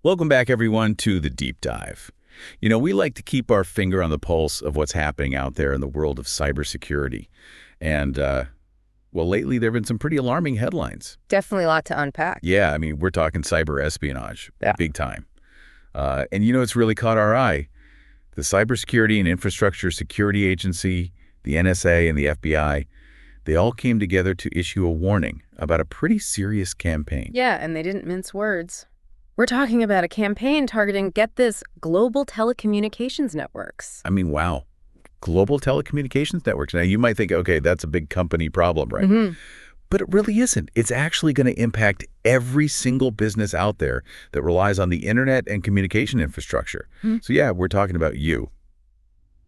Welcome back, everyone, to the Deep Dive. We like to keep our finger on the pulse of what's happening out there in the world of cybersecurity. And, lately there have been some pretty alarming headlines. Definitely a lot to unpack. Yeah, I mean, we're talking cyber espionage, Yeah. big time. It's really caught our eye. The Cybersecurity and Infrastructure Security Agency, the NSA, and the FBI, they all came together to issue a warning about a pretty serious campaign. Yeah, and they didn't mince words. We're talking about a campaign targeting, get this, global telecommunications networks. I mean, wow. Global telecommunications networks. Now, you might think, okay, that's a big company problem, right? But it really isn't. It's actually going to impact every single business out there that relies on the internet and communication infrastructure. So yeah, we're talking about you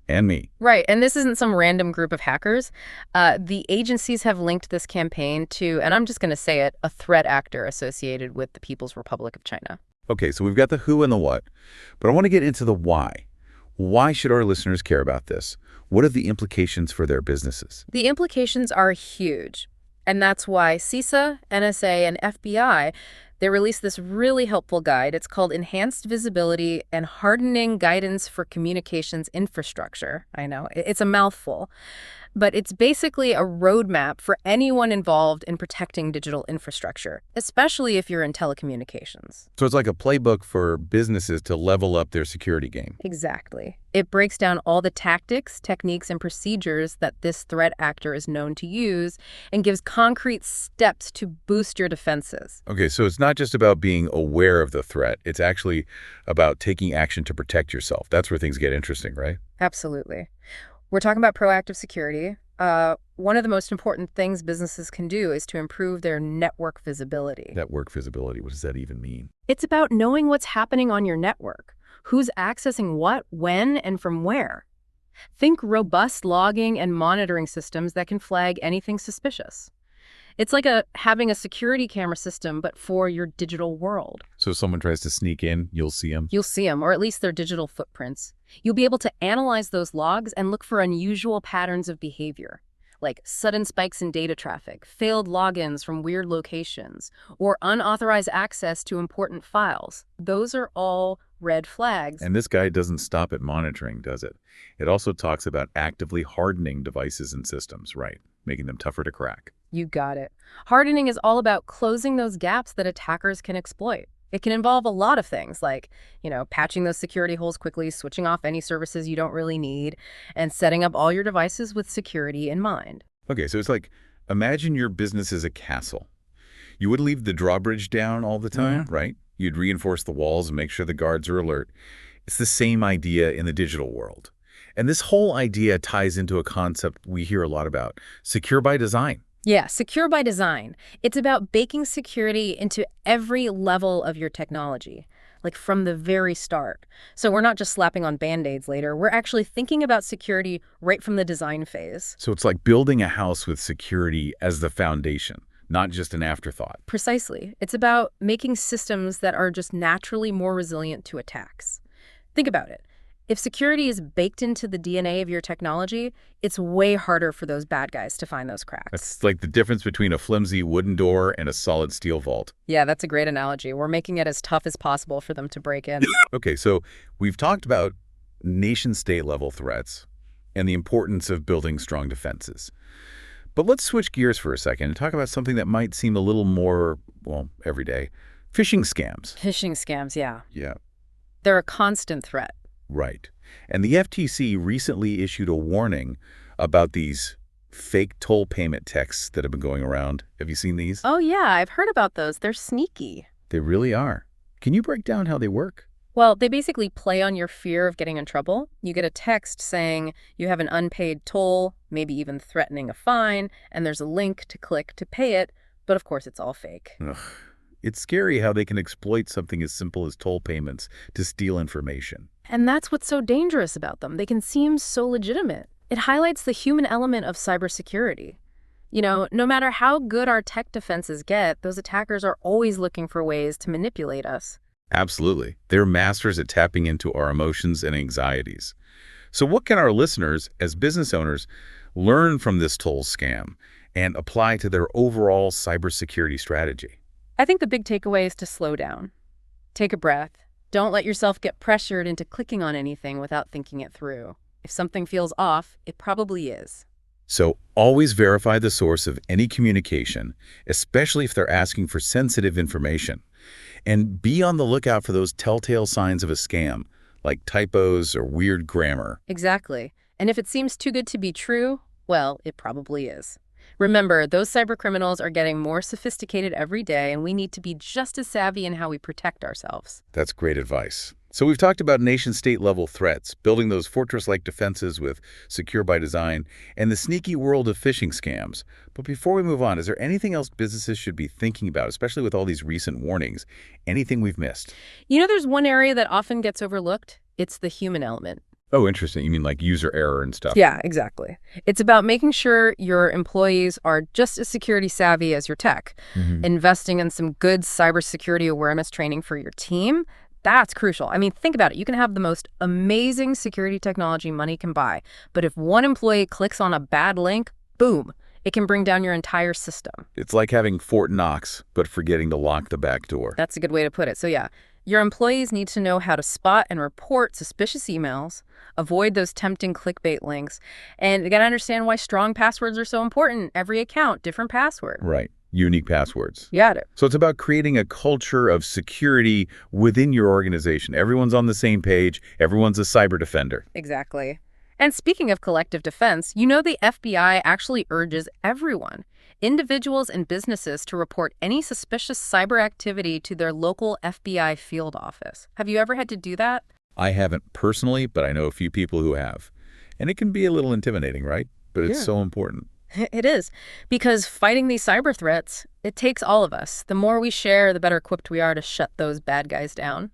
and me. Right, and this isn't some random group of hackers. The agencies have linked this campaign to, and I'm just going to say it, a threat actor associated with the People's Republic of China. Okay, so we've got the who and the what, but I want to get into the why. Why should our listeners care about this? What are the implications for their businesses? The implications are huge. And that's why CISA, NSA, and FBI, they released this really helpful guide. It's called Enhanced Visibility and Hardening Guidance for Communications Infrastructure. I know, it's a mouthful. But it's basically a roadmap for anyone involved in protecting digital infrastructure, especially if you're in telecommunications. So it's like a playbook for businesses to level up their security game. Exactly. It breaks down all the tactics, techniques, and procedures that this threat actor is known to use and gives concrete steps to boost your defenses. Okay, so it's not just about being aware of the threat. It's actually about taking action to protect yourself. That's where things get interesting, right? Absolutely. We're talking about proactive security. One of the most important things businesses can do is to improve their network visibility. Network visibility, what does that even mean? It's about knowing what's happening on your network, who's accessing what, when, and from where. Think robust logging and monitoring systems that can flag anything suspicious. It's like having a security camera system, but for your digital world. So if someone tries to sneak in, you'll see them? You'll see them, or at least their digital footprints. You'll be able to analyze those logs and look for unusual patterns of behavior, like sudden spikes in data traffic, failed logins from weird locations, or unauthorized access to important files. Those are all red flags. And this guide doesn't stop at monitoring, does it? It also talks about actively hardening devices and systems, right? Making them tougher to crack. You got it. Hardening is all about closing those gaps that attackers can exploit. It can involve a lot of things like, patching those security holes quickly, switching off any services you don't really need, and setting up all your devices with security in mind. Okay, so it's like, imagine your business is a castle. You would leave the drawbridge down all the time, right? You'd reinforce the walls and make sure the guards are alert. It's the same idea in the digital world. And this whole idea ties into a concept we hear a lot about, secure by design. Yeah, secure by design. It's about baking security into every level of your technology, like from the very start. So we're not just slapping on Band-Aids later. We're actually thinking about security right from the design phase. So it's like building a house with security as the foundation, not just an afterthought. Precisely. It's about making systems that are just naturally more resilient to attacks. Think about it. If security is baked into the DNA of your technology, it's way harder for those bad guys to find those cracks. That's like the difference between a flimsy wooden door and a solid steel vault. Yeah, that's a great analogy. We're making it as tough as possible for them to break in. Okay, so we've talked about nation-state level threats and the importance of building strong defenses. But let's switch gears for a second and talk about something that might seem a little more, everyday. Phishing scams. Phishing scams, yeah. Yeah. They're a constant threat. Right. And the FTC recently issued a warning about these fake toll payment texts that have been going around. Have you seen these? Oh, yeah, I've heard about those. They're sneaky. They really are. Can you break down how they work? Well, they basically play on your fear of getting in trouble. You get a text saying you have an unpaid toll, maybe even threatening a fine, and there's a link to click to pay it, but of course it's all fake. Ugh. It's scary how they can exploit something as simple as toll payments to steal information. And that's what's so dangerous about them. They can seem so legitimate. It highlights the human element of cybersecurity. No matter how good our tech defenses get, those attackers are always looking for ways to manipulate us. Absolutely. They're masters at tapping into our emotions and anxieties. So what can our listeners, as business owners, learn from this toll scam and apply to their overall cybersecurity strategy? I think the big takeaway is to slow down. Take a breath. Don't let yourself get pressured into clicking on anything without thinking it through. If something feels off, it probably is. So always verify the source of any communication, especially if they're asking for sensitive information. And be on the lookout for those telltale signs of a scam, like typos or weird grammar. Exactly. And if it seems too good to be true, well, it probably is. Remember, those cybercriminals are getting more sophisticated every day, and we need to be just as savvy in how we protect ourselves. That's great advice. So we've talked about nation-state level threats, building those fortress-like defenses with Secure by Design, and the sneaky world of phishing scams. But before we move on, is there anything else businesses should be thinking about, especially with all these recent warnings? Anything we've missed? There's one area that often gets overlooked. It's the human element. Oh, interesting. You mean like user error and stuff? Yeah, exactly. It's about making sure your employees are just as security savvy as your tech. Investing in some good cybersecurity awareness training for your team, that's crucial. I mean, think about it. You can have the most amazing security technology money can buy, but if one employee clicks on a bad link, boom, it can bring down your entire system. It's like having Fort Knox, but forgetting to lock the back door. That's a good way to put it. So yeah, your employees need to know how to spot and report suspicious emails, avoid those tempting clickbait links, and they got to understand why strong passwords are so important. Every account, different password. Right. Unique passwords. You got it. So it's about creating a culture of security within your organization. Everyone's on the same page. Everyone's a cyber defender. Exactly. And speaking of collective defense, the FBI actually urges everyone, individuals and businesses, to report any suspicious cyber activity to their local FBI field office. Have you ever had to do that? I haven't personally, but I know a few people who have. And it can be a little intimidating, right? But it's so important. It is, because fighting these cyber threats, it takes all of us. The more we share, the better equipped we are to shut those bad guys down.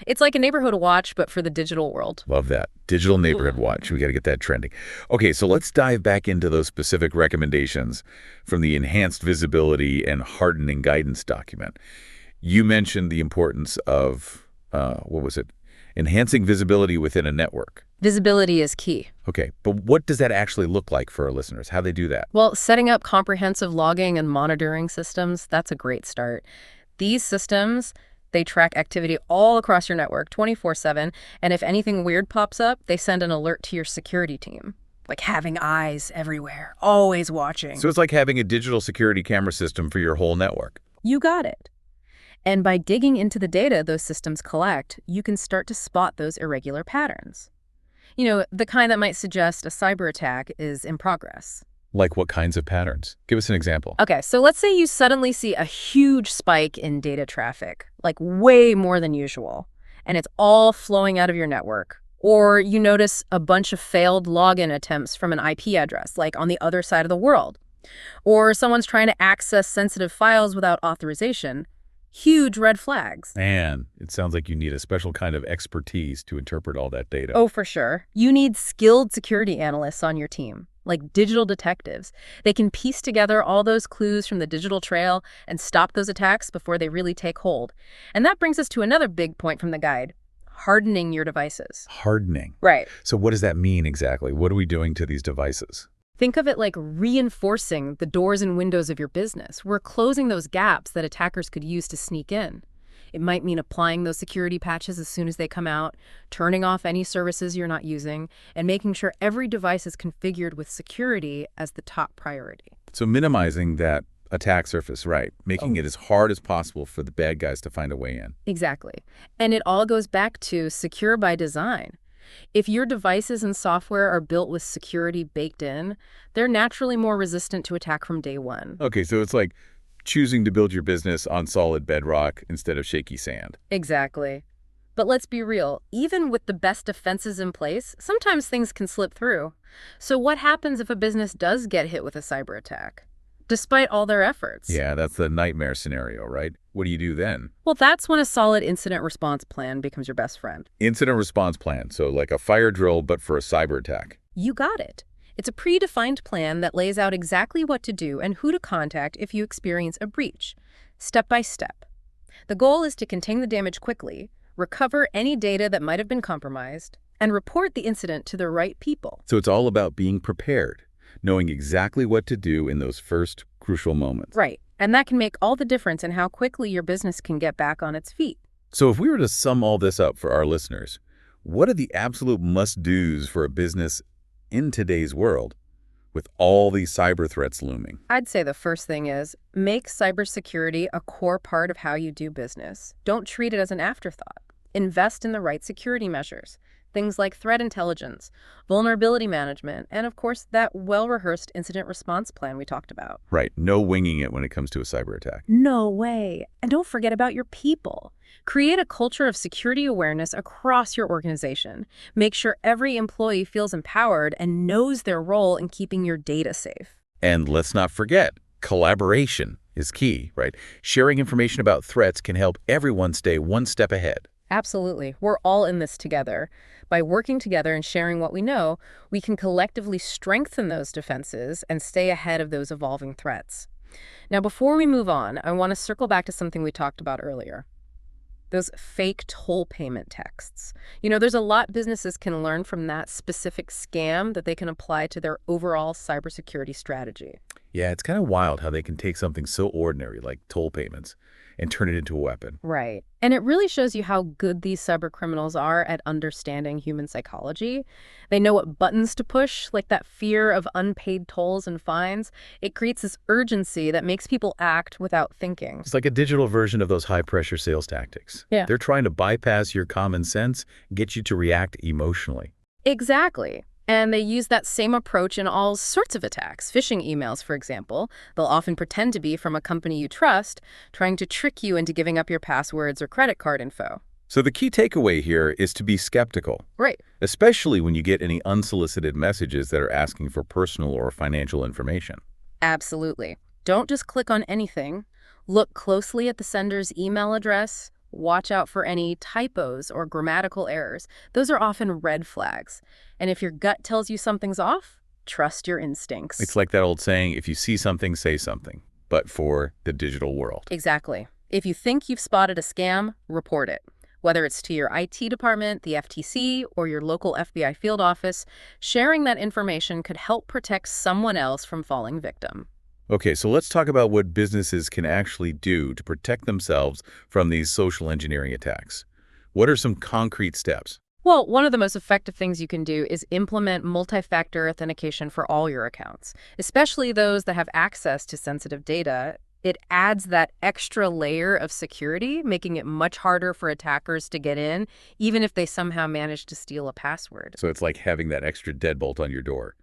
It's like a neighborhood watch, but for the digital world. Love that. Digital neighborhood watch. We got to get that trending. Okay, so let's dive back into those specific recommendations from the enhanced visibility and hardening guidance document. You mentioned the importance of, what was it? Enhancing visibility within a network. Visibility is key. Okay, but what does that actually look like for our listeners? How do they do that? Well, setting up comprehensive logging and monitoring systems, that's a great start. These systems, they track activity all across your network 24/7, and if anything weird pops up, they send an alert to your security team. Like having eyes everywhere, always watching. So it's like having a digital security camera system for your whole network. You got it. And by digging into the data those systems collect, you can start to spot those irregular patterns. The kind that might suggest a cyber attack is in progress. Like what kinds of patterns? Give us an example. Okay, so let's say you suddenly see a huge spike in data traffic, like way more than usual, and it's all flowing out of your network. Or you notice a bunch of failed login attempts from an IP address, like on the other side of the world. Or someone's trying to access sensitive files without authorization. Huge red flags. Man, it sounds like you need a special kind of expertise to interpret all that data. Oh, for sure. You need skilled security analysts on your team, like digital detectives. They can piece together all those clues from the digital trail and stop those attacks before they really take hold. And that brings us to another big point from the guide: hardening your devices. Hardening. Right. So what does that mean exactly? What are we doing to these devices? Think of it like reinforcing the doors and windows of your business. We're closing those gaps that attackers could use to sneak in. It might mean applying those security patches as soon as they come out, turning off any services you're not using, and making sure every device is configured with security as the top priority. So minimizing that attack surface, right? Making it as hard as possible for the bad guys to find a way in. Exactly. And it all goes back to secure by design. If your devices and software are built with security baked in, they're naturally more resistant to attack from day one. Okay, so it's like choosing to build your business on solid bedrock instead of shaky sand. Exactly. But let's be real, even with the best defenses in place, sometimes things can slip through. So what happens if a business does get hit with a cyber attack, despite all their efforts? Yeah, that's the nightmare scenario, right? What do you do then? Well, that's when a solid incident response plan becomes your best friend. Incident response plan, so like a fire drill, but for a cyber attack. You got it. It's a predefined plan that lays out exactly what to do and who to contact if you experience a breach, step by step. The goal is to contain the damage quickly, recover any data that might have been compromised, and report the incident to the right people. So it's all about being prepared, knowing exactly what to do in those first crucial moments. Right. And that can make all the difference in how quickly your business can get back on its feet. So if we were to sum all this up for our listeners, what are the absolute must-dos for a business in today's world with all these cyber threats looming? I'd say the first thing is make cybersecurity a core part of how you do business. Don't treat it as an afterthought. Invest in the right security measures, things like threat intelligence, vulnerability management, and of course, that well-rehearsed incident response plan we talked about. Right, no winging it when it comes to a cyber attack. No way. And don't forget about your people. Create a culture of security awareness across your organization. Make sure every employee feels empowered and knows their role in keeping your data safe. And let's not forget, collaboration is key, right? Sharing information about threats can help everyone stay one step ahead. Absolutely. We're all in this together. By working together and sharing what we know, we can collectively strengthen those defenses and stay ahead of those evolving threats. Now, before we move on, I want to circle back to something we talked about earlier. Those fake toll payment texts. There's a lot businesses can learn from that specific scam that they can apply to their overall cybersecurity strategy. Yeah, it's kind of wild how they can take something so ordinary like toll payments and turn it into a weapon. Right. And it really shows you how good these cyber criminals are at understanding human psychology. They know what buttons to push, like that fear of unpaid tolls and fines. It creates this urgency that makes people act without thinking. It's like a digital version of those high-pressure sales tactics. Yeah. They're trying to bypass your common sense and get you to react emotionally. Exactly. And they use that same approach in all sorts of attacks. Phishing emails, for example. They'll often pretend to be from a company you trust, trying to trick you into giving up your passwords or credit card info. So the key takeaway here is to be skeptical. Right. Especially when you get any unsolicited messages that are asking for personal or financial information. Absolutely. Don't just click on anything. Look closely at the sender's email address. Watch out for any typos or grammatical errors. Those are often red flags. And if your gut tells you something's off, trust your instincts. It's like that old saying, if you see something, say something, but for the digital world. Exactly. If you think you've spotted a scam, report it. Whether it's to your IT department, the FTC, or your local FBI field office, sharing that information could help protect someone else from falling victim. Okay, so let's talk about what businesses can actually do to protect themselves from these social engineering attacks. What are some concrete steps? Well, one of the most effective things you can do is implement multi-factor authentication for all your accounts, especially those that have access to sensitive data. It adds that extra layer of security, making it much harder for attackers to get in, even if they somehow manage to steal a password. So it's like having that extra deadbolt on your door,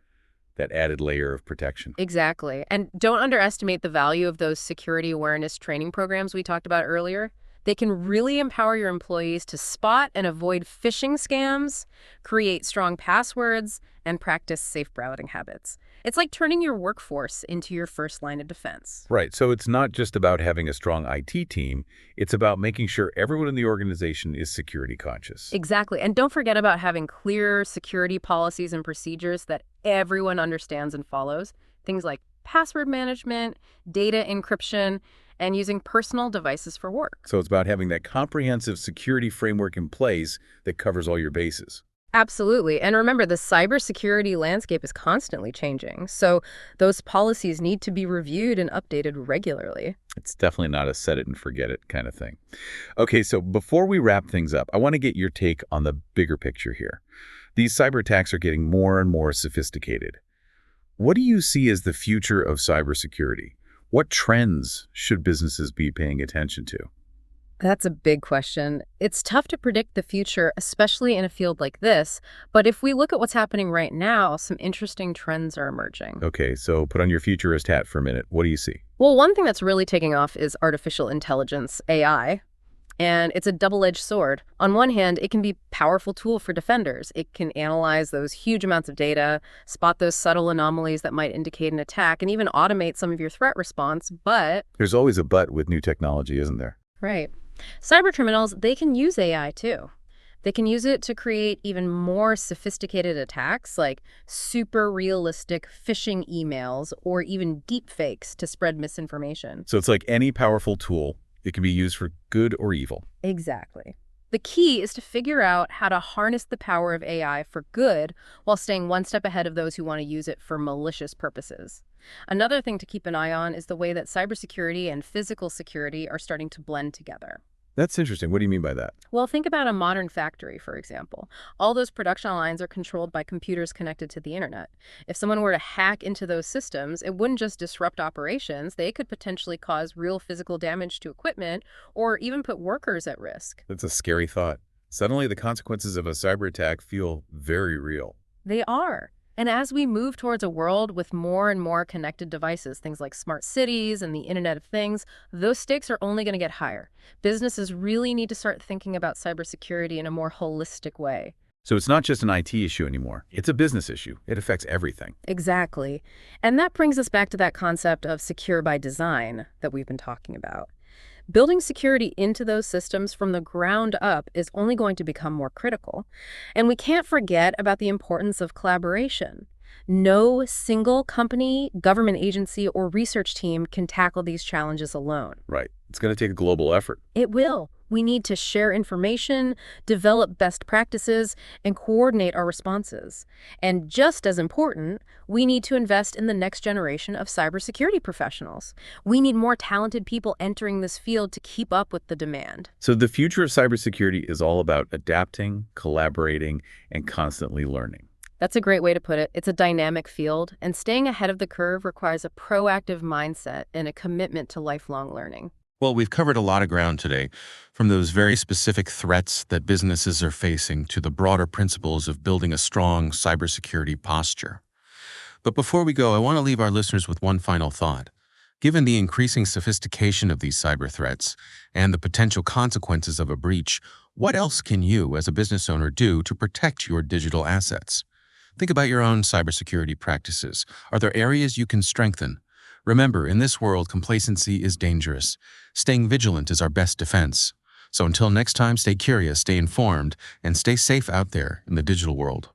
that added layer of protection. Exactly. And don't underestimate the value of those security awareness training programs we talked about earlier. They can really empower your employees to spot and avoid phishing scams, create strong passwords, and practice safe browsing habits. It's like turning your workforce into your first line of defense. Right, so it's not just about having a strong IT team, it's about making sure everyone in the organization is security conscious. Exactly. And don't forget about having clear security policies and procedures that everyone understands and follows. Things like password management, data encryption, and using personal devices for work. So it's about having that comprehensive security framework in place that covers all your bases. Absolutely. And remember, the cybersecurity landscape is constantly changing, so those policies need to be reviewed and updated regularly. It's definitely not a set it and forget it kind of thing. Okay, so before we wrap things up, I want to get your take on the bigger picture here. These cyber attacks are getting more and more sophisticated. What do you see as the future of cybersecurity? What trends should businesses be paying attention to? That's a big question. It's tough to predict the future, especially in a field like this. But if we look at what's happening right now, some interesting trends are emerging. Okay, so put on your futurist hat for a minute. What do you see? Well, one thing that's really taking off is artificial intelligence, AI. And it's a double-edged sword. On one hand, it can be a powerful tool for defenders. It can analyze those huge amounts of data, spot those subtle anomalies that might indicate an attack, and even automate some of your threat response. But There's always a but with new technology, isn't there? right. Cybercriminals, they can use AI too. They can use it to create even more sophisticated attacks like super realistic phishing emails or even deepfakes to spread misinformation. So it's like any powerful tool. It can be used for good or evil. Exactly. The key is to figure out how to harness the power of AI for good while staying one step ahead of those who want to use it for malicious purposes. Another thing to keep an eye on is the way that cybersecurity and physical security are starting to blend together. That's interesting. What do you mean by that? Well, think about a modern factory, for example. All those production lines are controlled by computers connected to the internet. If someone were to hack into those systems, it wouldn't just disrupt operations, they could potentially cause real physical damage to equipment or even put workers at risk. That's a scary thought. Suddenly, the consequences of a cyber attack feel very real. They are. And as we move towards a world with more and more connected devices, things like smart cities and the Internet of Things, those stakes are only going to get higher. Businesses really need to start thinking about cybersecurity in a more holistic way. So it's not just an IT issue anymore. It's a business issue. It affects everything. Exactly. And that brings us back to that concept of secure by design that we've been talking about. Building security into those systems from the ground up is only going to become more critical. And we can't forget about the importance of collaboration. No single company, government agency, or research team can tackle these challenges alone. Right. It's going to take a global effort. It will. We need to share information, develop best practices, and coordinate our responses. And just as important, we need to invest in the next generation of cybersecurity professionals. We need more talented people entering this field to keep up with the demand. So the future of cybersecurity is all about adapting, collaborating, and constantly learning. That's a great way to put it. It's a dynamic field, and staying ahead of the curve requires a proactive mindset and a commitment to lifelong learning. Well, we've covered a lot of ground today, from those very specific threats that businesses are facing to the broader principles of building a strong cybersecurity posture. But before we go, I want to leave our listeners with one final thought. Given the increasing sophistication of these cyber threats and the potential consequences of a breach, what else can you, as a business owner, do to protect your digital assets? Think about your own cybersecurity practices. Are there areas you can strengthen? Remember, in this world, complacency is dangerous. Staying vigilant is our best defense. So until next time, stay curious, stay informed, and stay safe out there in the digital world.